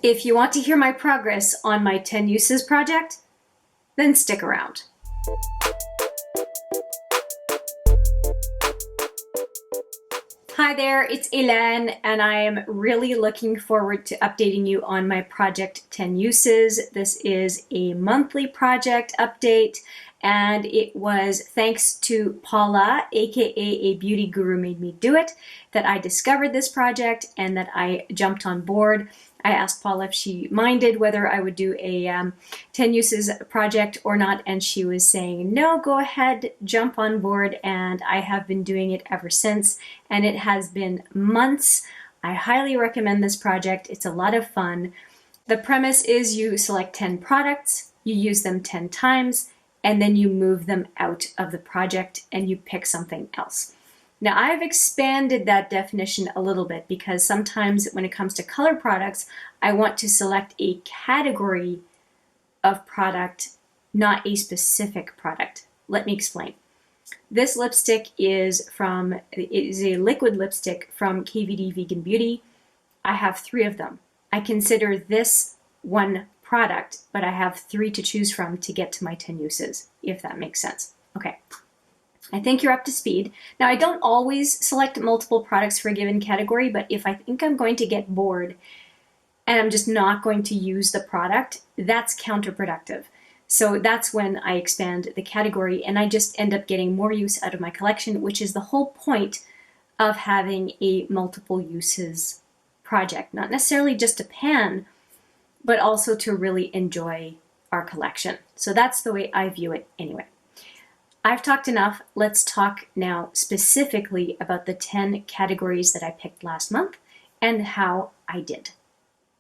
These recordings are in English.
If you want to hear my progress on my 10 uses project, then stick around. Hi there, it's Hélène, and I am really looking forward to updating you on my project 10 uses. This is a monthly project update, and it was thanks to Paula, aka A Beauty Guru Made Me Do It, that I discovered this project and that I jumped on board. I asked Paula if she minded whether I would do a 10 uses project or not, and she was saying, no, go ahead, jump on board, and I have been doing it ever since, and it has been months. I highly recommend this project. It's a lot of fun. The premise is you select 10 products, you use them 10 times, and then you move them out of the project and you pick something else. Now, I've expanded that definition a little bit because sometimes when it comes to color products, I want to select a category of product, not a specific product. Let me explain. This lipstick is a liquid lipstick from KVD Vegan Beauty. I have 3 of them. I consider this one product, but I have 3 to choose from to get to my 10 uses, if that makes sense. Okay. I think you're up to speed. Now, I don't always select multiple products for a given category, but if I think I'm going to get bored and I'm just not going to use the product, that's counterproductive. So that's when I expand the category and I just end up getting more use out of my collection, which is the whole point of having a multiple uses project. Not necessarily just a pan, but also to really enjoy our collection. So that's the way I view it anyway. I've talked enough. Let's talk now specifically about the 10 categories that I picked last month and how I did.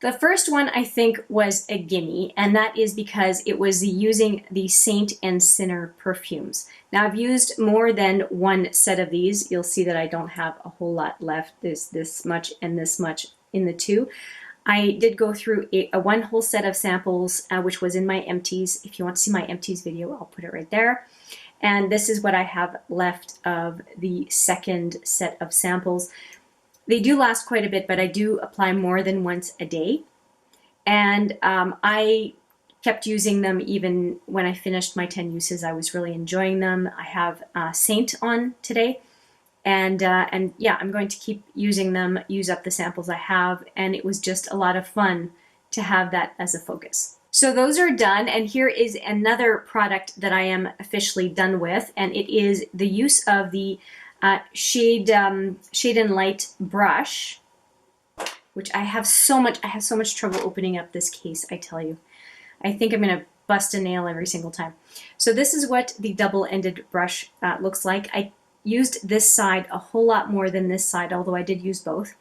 The first one I think was a gimme, and that is because it was using the Saint and Sinner perfumes. Now, I've used more than one set of these. You'll see that I don't have a whole lot left. There's this much and this much in the 2. I did go through a one whole set of samples, which was in my empties. If you want to see my empties video, I'll put it right there. And this is what I have left of the second set of samples. They do last quite a bit, but I do apply more than once a day. And I kept using them even when I finished my 10 uses. I was really enjoying them. I have Saint on today. And yeah, I'm going to keep using them, use up the samples I have. And it was just a lot of fun to have that as a focus. So those are done, and here is another product that I am officially done with, and it is the use of the Shade and Light brush, which I have so much trouble opening up this case, I tell you. I think I'm going to bust a nail every single time. So this is what the double-ended brush looks like. I used this side a whole lot more than this side, although I did use both.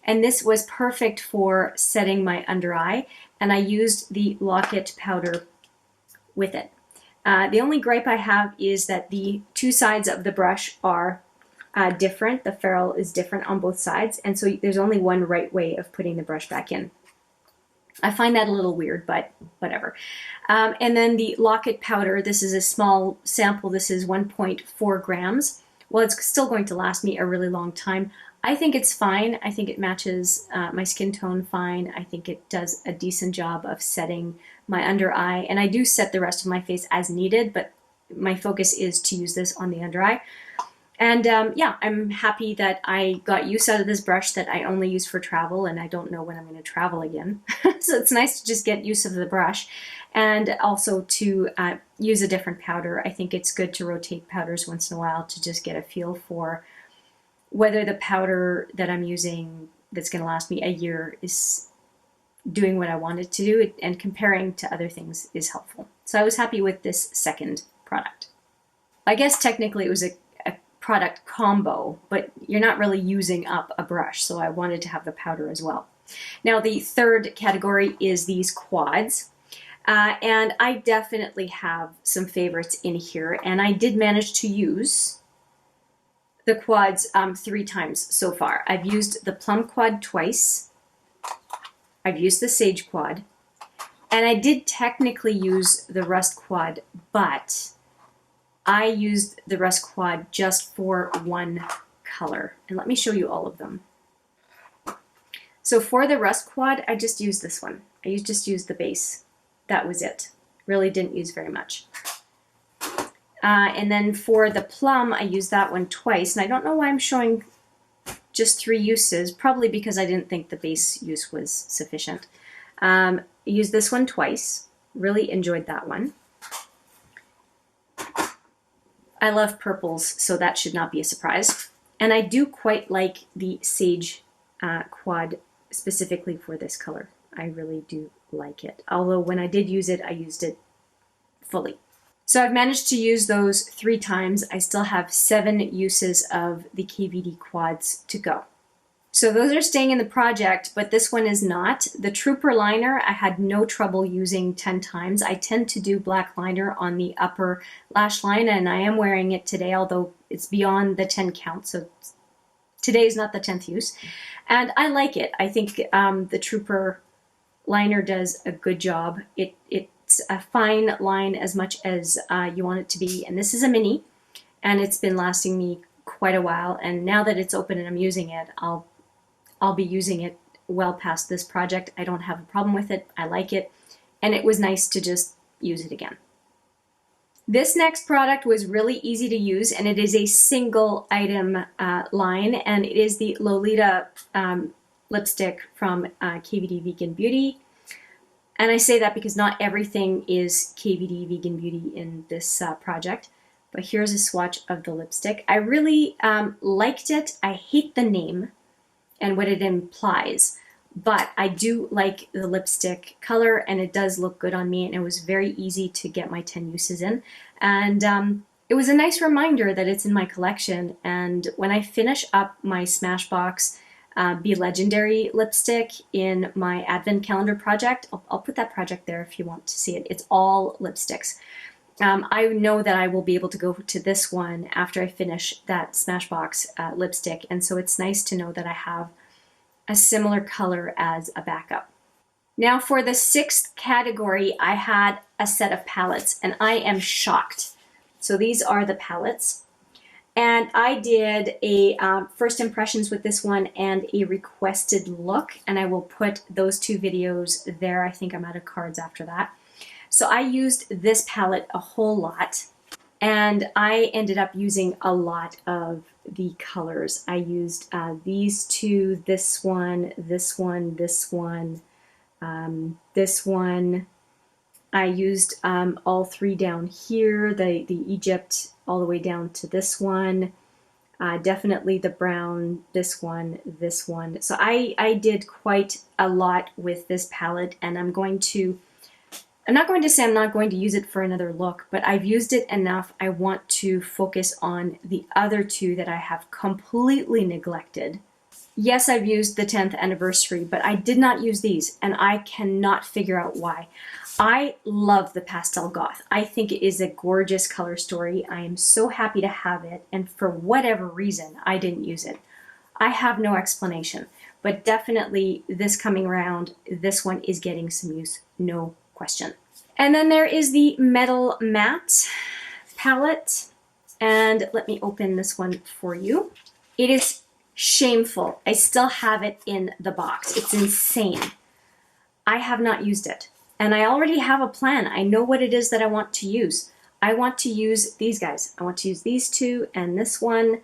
And this was perfect for setting my under eye, and I used the Locket powder with it. The only gripe I have is that the 2 sides of the brush are different. The ferrule is different on both sides, and so there's only one right way of putting the brush back in. I find that a little weird, but whatever. And then the Locket powder, this is a small sample. This is 1.4 grams. Well, it's still going to last me a really long time. I think it's fine. I think it matches my skin tone fine. I think it does a decent job of setting my under eye. And I do set the rest of my face as needed, but my focus is to use this on the under eye. And yeah, I'm happy that I got use out of this brush that I only use for travel, and I don't know when I'm going to travel again. So it's nice to just get use of the brush. And also to use a different powder. I think it's good to rotate powders once in a while to just get a feel for whether the powder that I'm using that's going to last me a year is doing what I want it to do, and comparing to other things is helpful. So I was happy with this second product. I guess technically it was a product combo, but you're not really using up a brush, so I wanted to have the powder as well. Now the third category is these quads. And I definitely have some favorites in here, and I did manage to use the quads 3 times so far. I've used the Plum Quad twice, I've used the Sage Quad, and I did technically use the Rust Quad, but I used the Rust Quad just for one color. And let me show you all of them. So for the Rust Quad, I just used this one. I just used the base. That was it. Really didn't use very much. And then for the Plum, I used that one twice. And I don't know why I'm showing just 3 uses, probably because I didn't think the base use was sufficient. Used this one twice. Really enjoyed that one. I love purples, so that should not be a surprise. And I do quite like the Sage Quad specifically for this color. I really do like it. Although when I did use it, I used it fully. So I've managed to use those 3 times. I still have 7 uses of the KVD quads to go. So those are staying in the project, but this one is not. The Trooper liner, I had no trouble using 10 times. I tend to do black liner on the upper lash line, and I am wearing it today, although it's beyond the 10 count, so today is not the 10th use. And I like it. I think the Trooper liner does a good job. It's a fine line as much as you want it to be, and this is a mini, and it's been lasting me quite a while, and now that it's open and I'm using it, I'll be using it well past this project. I don't have a problem with it. I like it, and it was nice to just use it again. This next product was really easy to use, and it is a single item line, and it is the Lolita lipstick from KVD Vegan Beauty. And I say that because not everything is KVD Vegan Beauty in this project. But here's a swatch of the lipstick. I really liked it. I hate the name and what it implies, but I do like the lipstick color, and it does look good on me, and it was very easy to get my 10 uses in. And it was a nice reminder that it's in my collection, and when I finish up my Smashbox Be Legendary lipstick in my Advent Calendar project, I'll put that project there if you want to see it. It's all lipsticks. I know that I will be able to go to this one after I finish that Smashbox lipstick, and so it's nice to know that I have a similar color as a backup. Now for the 6th category, I had a set of palettes, and I am shocked. So these are the palettes, and I did a first impressions with this one and a requested look, and I will put those 2 videos there. I think I'm out of cards after that. So I used this palette a whole lot, and I ended up using a lot of the colors. I used these 2, this one, this one, this one, this one. I used all 3 down here, the Egypt all the way down to this one. Definitely the brown, this one, this one. So I did quite a lot with this palette, and I'm not going to say I'm not going to use it for another look, but I've used it enough. I want to focus on the other 2 that I have completely neglected. Yes, I've used the 10th anniversary, but I did not use these, and I cannot figure out why. I love the Pastel Goth. I think it is a gorgeous color story. I am so happy to have it, and for whatever reason, I didn't use it. I have no explanation, but definitely this coming around, this one is getting some use, no question. And then there is the Metal Matte palette, and let me open this one for you. It is shameful. I still have it in the box. It's insane. I have not used it, and I already have a plan. I know what it is that I want to use. I want to use these guys. I want to use these 2 and this one.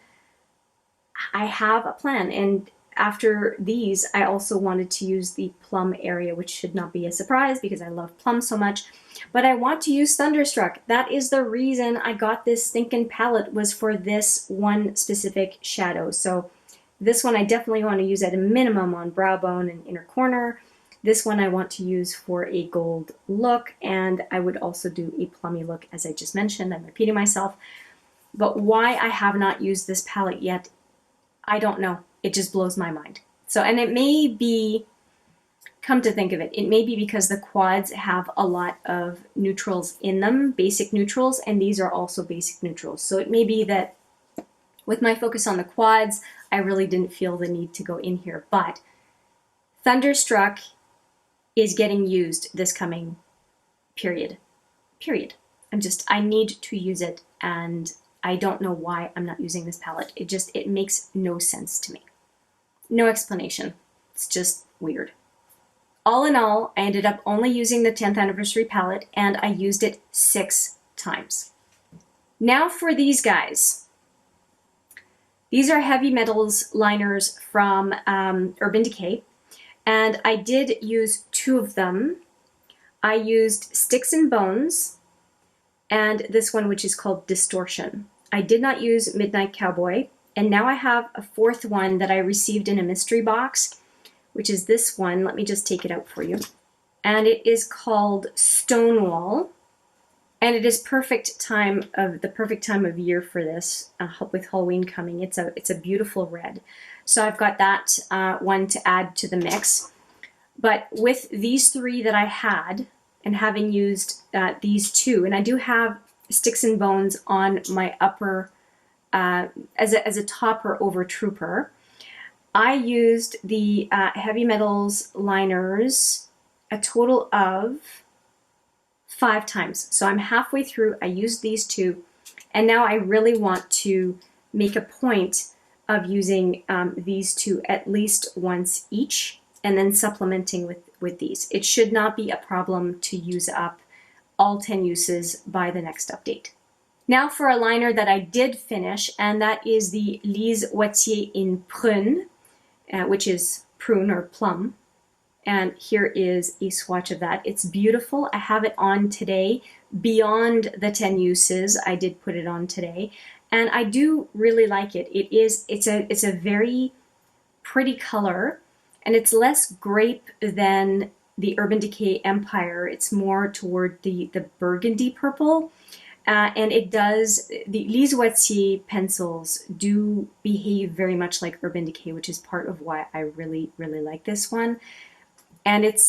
I have a plan, and after these, I also wanted to use the plum area, which should not be a surprise because I love plum so much. But I want to use Thunderstruck. That is the reason I got this stinking palette, was for this one specific shadow. So this one I definitely want to use at a minimum on brow bone and inner corner. This one I want to use for a gold look, and I would also do a plummy look, as I just mentioned. I'm repeating myself. But why I have not used this palette yet, I don't know. It just blows my mind. So, and it may be, come to think of it, it may be because the quads have a lot of neutrals in them, basic neutrals, and these are also basic neutrals. So it may be that with my focus on the quads, I really didn't feel the need to go in here. But Thunderstruck is getting used this coming period. I need to use it, and I don't know why I'm not using this palette. It makes no sense to me. No explanation. It's just weird. All in all, I ended up only using the 10th anniversary palette, and I used it 6 times. Now for these guys. These are Heavy Metals liners from Urban Decay, and I did use 2 of them. I used Sticks and Bones, and this one, which is called Distortion. I did not use Midnight Cowboy, and now I have a 4th one that I received in a mystery box, which is this one. Let me just take it out for you. And it is called Stonewall, and it is the perfect time of year for this, with Halloween coming. It's a beautiful red. So I've got that one to add to the mix. But with these 3 that I had, and having used these 2, and I do have Sticks and Bones on my upper, as a topper over Trooper, I used the Heavy Metals liners a total of 5 times. So I'm halfway through. I used these 2, and now I really want to make a point of using these 2 at least once each, and then supplementing with these. It should not be a problem to use up all 10 uses by the next update. Now for a liner that I did finish, and that is the Lise Wattier in Prune, which is prune or plum. And here is a swatch of that. It's beautiful. I have it on today. Beyond the 10 uses, I did put it on today, and I do really like it. It's a very pretty color, and it's less grape than the Urban Decay Empire. It's more toward the burgundy purple. And the Lise Wattier pencils do behave very much like Urban Decay, which is part of why I really, really like this one. And it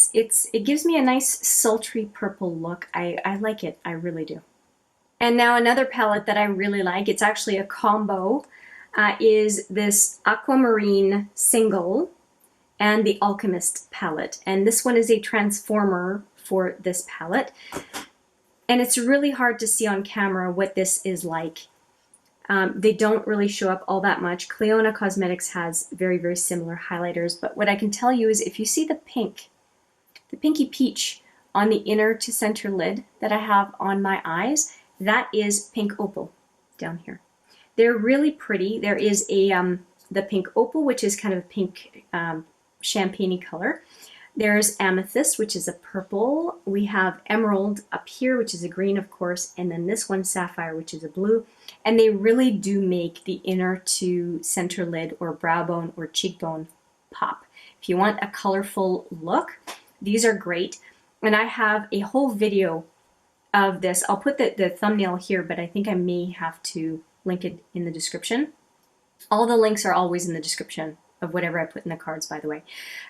gives me a nice sultry purple look. I like it, I really do. And now another palette that I really like, it's actually a combo, is this Aquamarine single and the Alchemist palette. And this one is a transformer for this palette. And it's really hard to see on camera what this is like. They don't really show up all that much. Cleona Cosmetics has very, very similar highlighters, but what I can tell you is if you see the pink, the pinky peach on the inner to center lid that I have on my eyes, that is pink opal down here. They're really pretty. There is the pink opal, which is kind of a pink champagne-y color. There's amethyst, which is a purple. We have emerald up here, which is a green, of course, and then this one, sapphire, which is a blue. And they really do make the inner to center lid or brow bone or cheekbone pop. If you want a colorful look, these are great. And I have a whole video of this. I'll put the thumbnail here, but I think I may have to link it in the description. All the links are always in the description of whatever I put in the cards, by the way.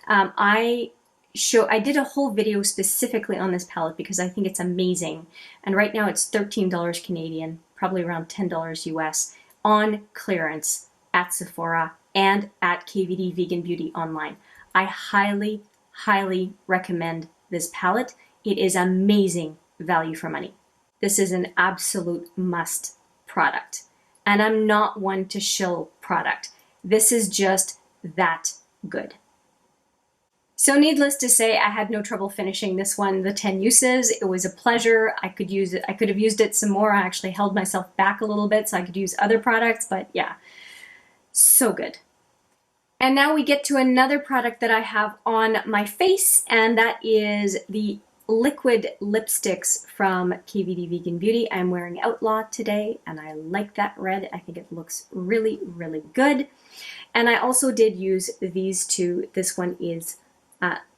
I did a whole video specifically on this palette because I think it's amazing. And right now it's $13 Canadian, probably around $10 US, on clearance at Sephora and at KVD Vegan Beauty online. I highly, highly recommend this palette. It is amazing value for money. This is an absolute must product. And I'm not one to shill product. This is just that good. So needless to say, I had no trouble finishing this one, the 10 uses. It was a pleasure. I could use it. I could have used it some more. I actually held myself back a little bit so I could use other products, but yeah, so good. And now we get to another product that I have on my face, and that is the Liquid Lipsticks from KVD Vegan Beauty. I'm wearing Outlaw today, and I like that red. I think it looks really, really good. And I also did use these 2. This one is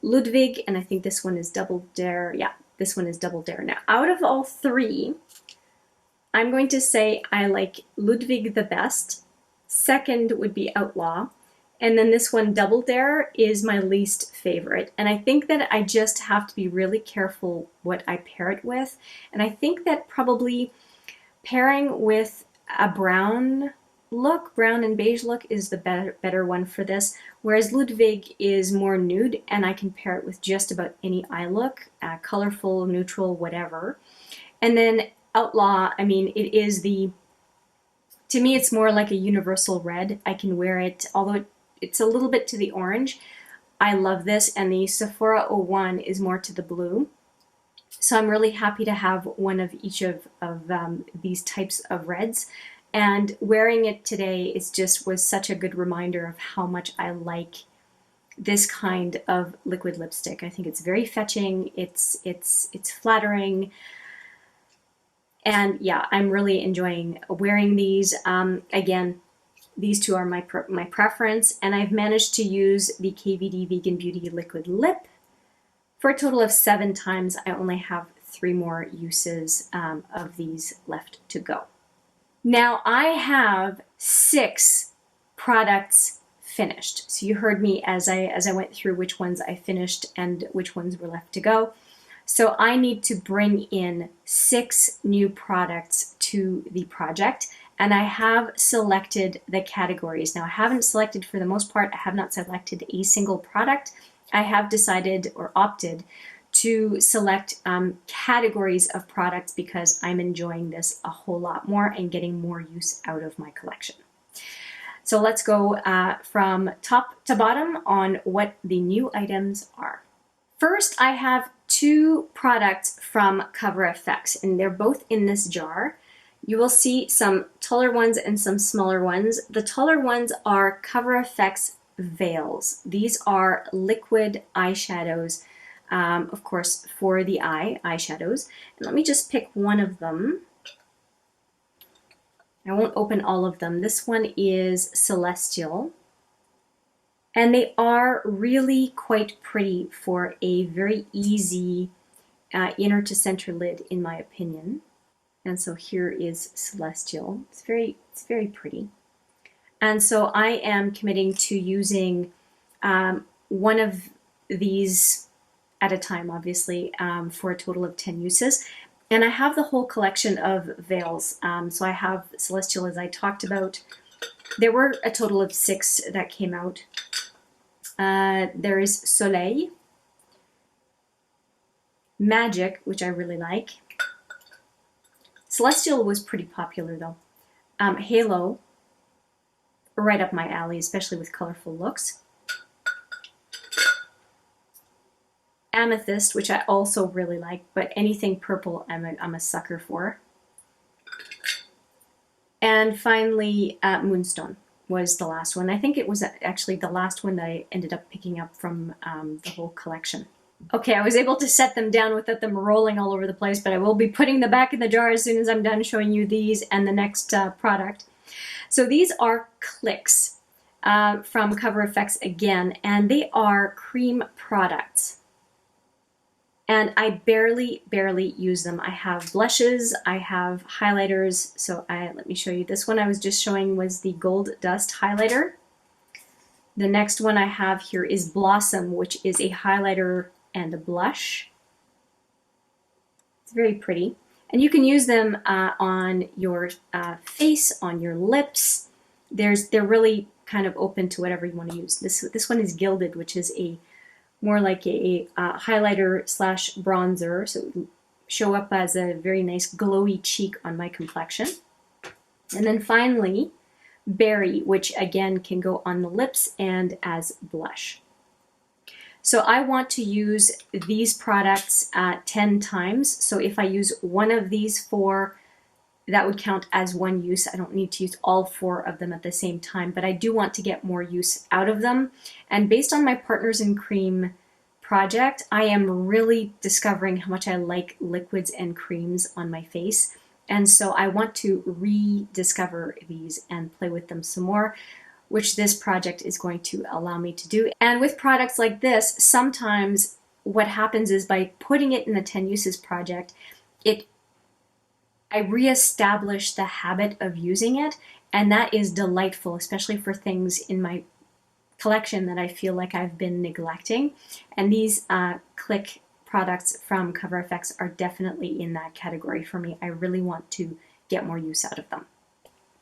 Ludwig, and I think this one is Double Dare. Yeah, this one is Double Dare. Now, out of all 3, I'm going to say I like Ludwig the best. Second would be Outlaw. And then this one, Double Dare, is my least favorite. And I think that I just have to be really careful what I pair it with. And I think that probably pairing with a brown look, brown and beige look, is the better one for this. Whereas Ludwig is more nude, and I can pair it with just about any eye look, colorful, neutral, whatever. And then Outlaw, I mean, it is to me, it's more like a universal red. I can wear it, although it's a little bit to the orange. I love this, and the Sephora 01 is more to the blue. So I'm really happy to have one of each of these types of reds. And wearing it today was such a good reminder of how much I like this kind of liquid lipstick. I think it's very fetching, it's flattering, and yeah, I'm really enjoying wearing these. Again, these two are my preference, and I've managed to use the KVD Vegan Beauty Liquid Lip for a total of 7 times. I only have 3 more uses of these left to go. Now I have 6 products finished. So you heard me as I went through which ones I finished and which ones were left to go. So I need to bring in 6 new products to the project, and I have selected the categories. Now I haven't selected, for the most part, I have not selected a single product. I have decided or opted to select categories of products because I'm enjoying this a whole lot more and getting more use out of my collection. So let's go from top to bottom on what the new items are. First, I have 2 products from Cover FX, and they're both in this jar. You will see some taller ones and some smaller ones. The taller ones are Cover FX Veils. These are liquid eyeshadows, of course, for the eyeshadows. And let me just pick one of them. I won't open all of them. This one is Celestial. And they are really quite pretty for a very easy inner to center lid, in my opinion. And so here is Celestial. It's very pretty. And so I am committing to using one of these at a time, obviously, for a total of 10 uses. And I have the whole collection of veils. So I have Celestial, as I talked about. There were a total of 6 that came out. There is Soleil, Magic, which I really like. Celestial was pretty popular though. Halo, right up my alley, especially with colorful looks. Amethyst, which I also really like, but anything purple I'm a sucker for. And finally, Moonstone was the last one. I think it was actually the last one that I ended up picking up from the whole collection. Okay, I was able to set them down without them rolling all over the place, but I will be putting them back in the jar as soon as I'm done showing you these and the next product. So these are Clicks from Cover FX again, and they are cream products. And I barely use them. I have blushes, I have highlighters. So let me show you. This one I was just showing was the Gold Dust highlighter. The next one I have here is Blossom, which is a highlighter and a blush. It's very pretty. And you can use them on your face, on your lips. They're really kind of open to whatever you want to use. This one is Gilded, which is more like a highlighter slash bronzer, so it would show up as a very nice glowy cheek on my complexion. And then finally, Berry, which again can go on the lips and as blush. So I want to use these products 10 times. So if I use one of these 4, that would count as one use. I don't need to use all 4 of them at the same time, but I do want to get more use out of them. And based on my Partners in Cream project, I am really discovering how much I like liquids and creams on my face. And so I want to rediscover these and play with them some more, which this project is going to allow me to do. And with products like this, sometimes what happens is by putting it in the 10 uses project, I reestablish the habit of using it, and that is delightful, especially for things in my collection that I feel like I've been neglecting. And these Click products from Cover FX are definitely in that category for me. I really want to get more use out of them.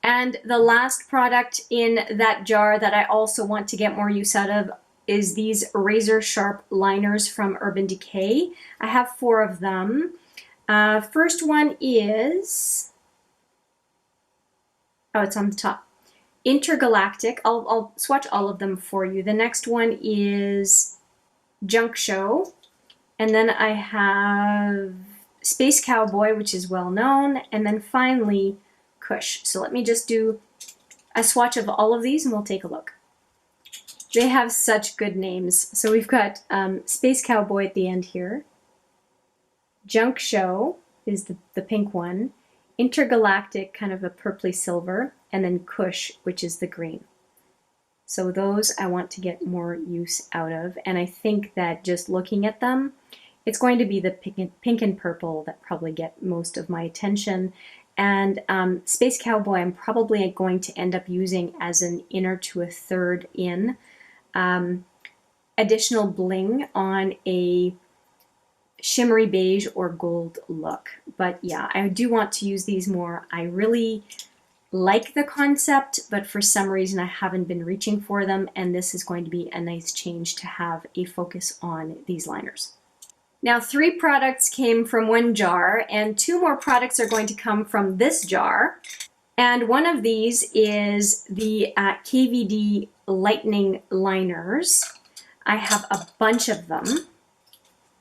And the last product in that jar that I also want to get more use out of is these razor sharp liners from Urban Decay. I have 4 of them. First one is, oh, it's on the top. Intergalactic. I'll swatch all of them for you. The next one is Junk Show. And then I have Space Cowboy, which is well known. And then finally, Kush. So let me just do a swatch of all of these and we'll take a look. They have such good names. So we've got Space Cowboy at the end here. Junk Show is the pink one. Intergalactic, kind of a purpley silver. And then Kush, which is the green. So those I want to get more use out of. And I think that just looking at them, it's going to be the pink and purple that probably get most of my attention. And Space Cowboy I'm probably going to end up using as an inner to a third in. Additional bling on a shimmery beige or gold look. But yeah, I do want to use these more. I really like the concept, but for some reason I haven't been reaching for them, and this is going to be a nice change to have a focus on these liners. Now 3 products came from one jar, and 2 more products are going to come from this jar. And one of these is the KVD Lightning Liners. I have a bunch of them.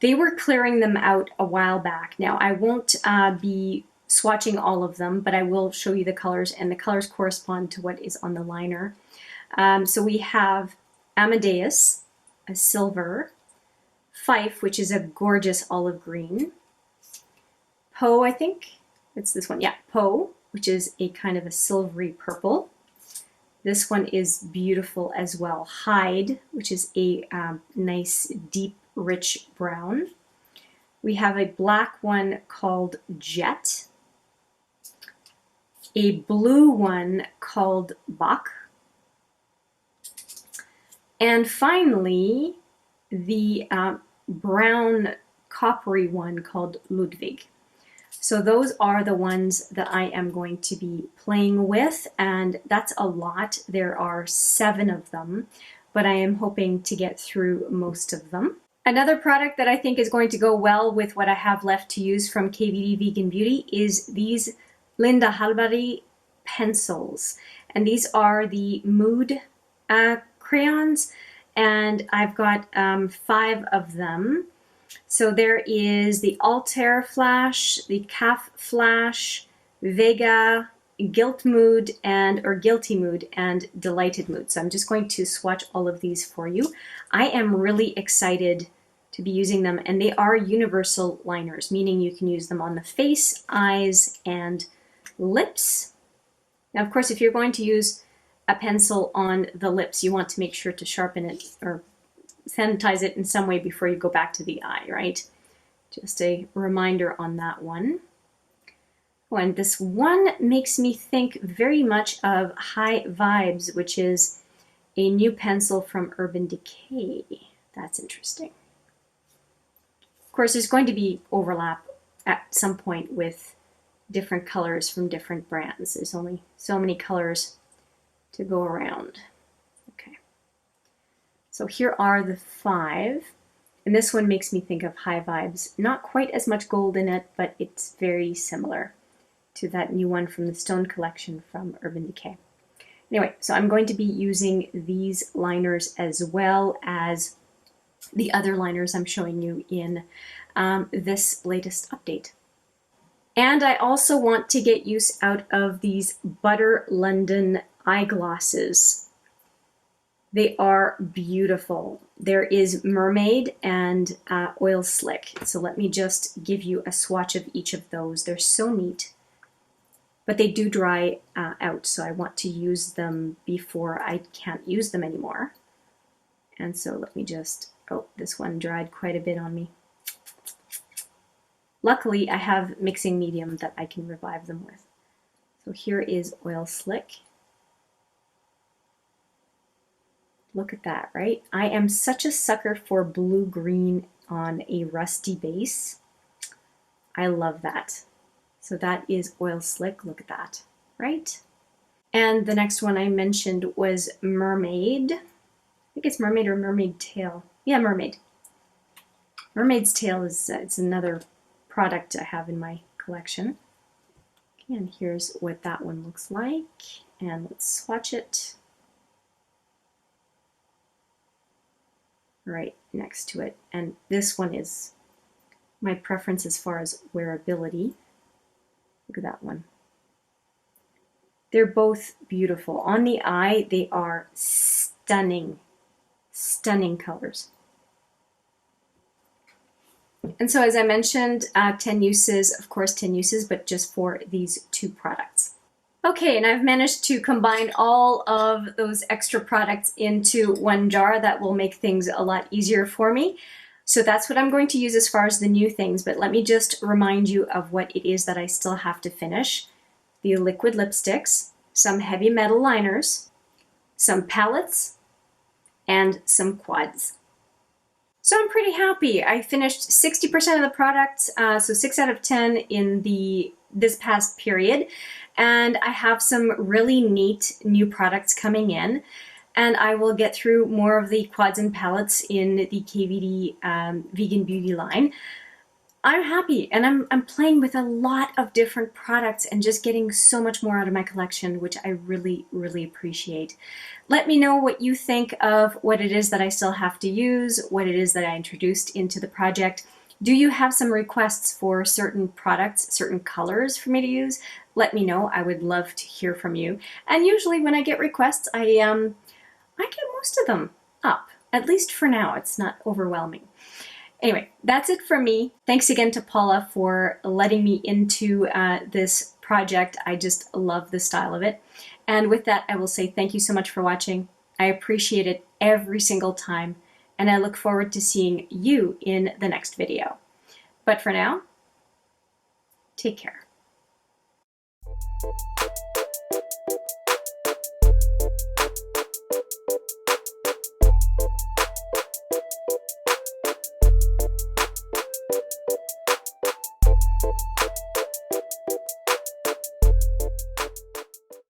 They were clearing them out a while back. Now I won't be swatching all of them, but I will show you the colors, and the colors correspond to what is on the liner. So we have Amadeus, a silver, Fife, which is a gorgeous olive green, Poe, I think it's this one, yeah, Poe, which is a kind of a silvery purple. This one is beautiful as well. Hyde, which is a nice, deep, rich brown. We have a black one called Jet, a blue one called Bach, and finally the brown coppery one called Ludwig. So those are the ones that I am going to be playing with, and that's a lot. There are 7 of them, but I am hoping to get through most of them. Another product that I think is going to go well with what I have left to use from KVD Vegan Beauty is these Linda Hallberg pencils. And these are the Mood crayons, and I've got 5 of them. So there is the Altair Flash, the Calf Flash, Vega, Guilt Mood, or Guilty Mood, and Delighted Mood. So I'm just going to swatch all of these for you. I am really excited to be using them, and they are universal liners, meaning you can use them on the face, eyes, and lips. Now, of course, if you're going to use a pencil on the lips, you want to make sure to sharpen it or sanitize it in some way before you go back to the eye, right? Just a reminder on that one. Oh, and this one makes me think very much of High Vibes, which is a new pencil from Urban Decay. That's interesting. Of course, there's going to be overlap at some point with different colors from different brands. There's only so many colors to go around. Okay. So here are the 5. And this one makes me think of High Vibes. Not quite as much gold in it, but it's very similar to that new one from the Stone collection from Urban Decay. Anyway, so I'm going to be using these liners as well as the other liners I'm showing you in this latest update. And I also want to get use out of these Butter London eyeglasses. They are beautiful. There is Mermaid and Oil Slick. So let me just give you a swatch of each of those. They're so neat, but they do dry out, so I want to use them before I can't use them anymore. And so let me just, oh, this one dried quite a bit on me. Luckily, I have mixing medium that I can revive them with. So here is Oil Slick. Look at that, right? I am such a sucker for blue-green on a rusty base. I love that. So that is Oil Slick. Look at that, right? And the next one I mentioned was Mermaid. I think it's Mermaid or Mermaid Tail. Yeah, Mermaid. Mermaid's Tail is it's another product I have in my collection. Okay, and here's what that one looks like. And let's swatch it right next to it. And this one is my preference as far as wearability. Look at that one. They're both beautiful. On the eye, they are stunning, stunning colors. And so as I mentioned, 10 uses, of course 10 uses, but just for these two products. Okay, and I've managed to combine all of those extra products into one jar. That will make things a lot easier for me. So that's what I'm going to use as far as the new things, but let me just remind you of what it is that I still have to finish. The liquid lipsticks, some heavy metal liners, some palettes, and some quads. So I'm pretty happy. I finished 60% of the products, so 6 out of 10 in this past period. And I have some really neat new products coming in. And I will get through more of the quads and palettes in the KVD Vegan Beauty line. I'm happy, and I'm playing with a lot of different products and just getting so much more out of my collection, which I really, really appreciate. Let me know what you think of what it is that I still have to use, what it is that I introduced into the project. Do you have some requests for certain products, certain colors for me to use? Let me know. I would love to hear from you. And usually when I get requests, I get most of them up, at least for now. It's not overwhelming. Anyway, that's it from me. Thanks again to Paula for letting me into this project. I just love the style of it. And with that, I will say thank you so much for watching. I appreciate it every single time, and I look forward to seeing you in the next video. But for now, take care.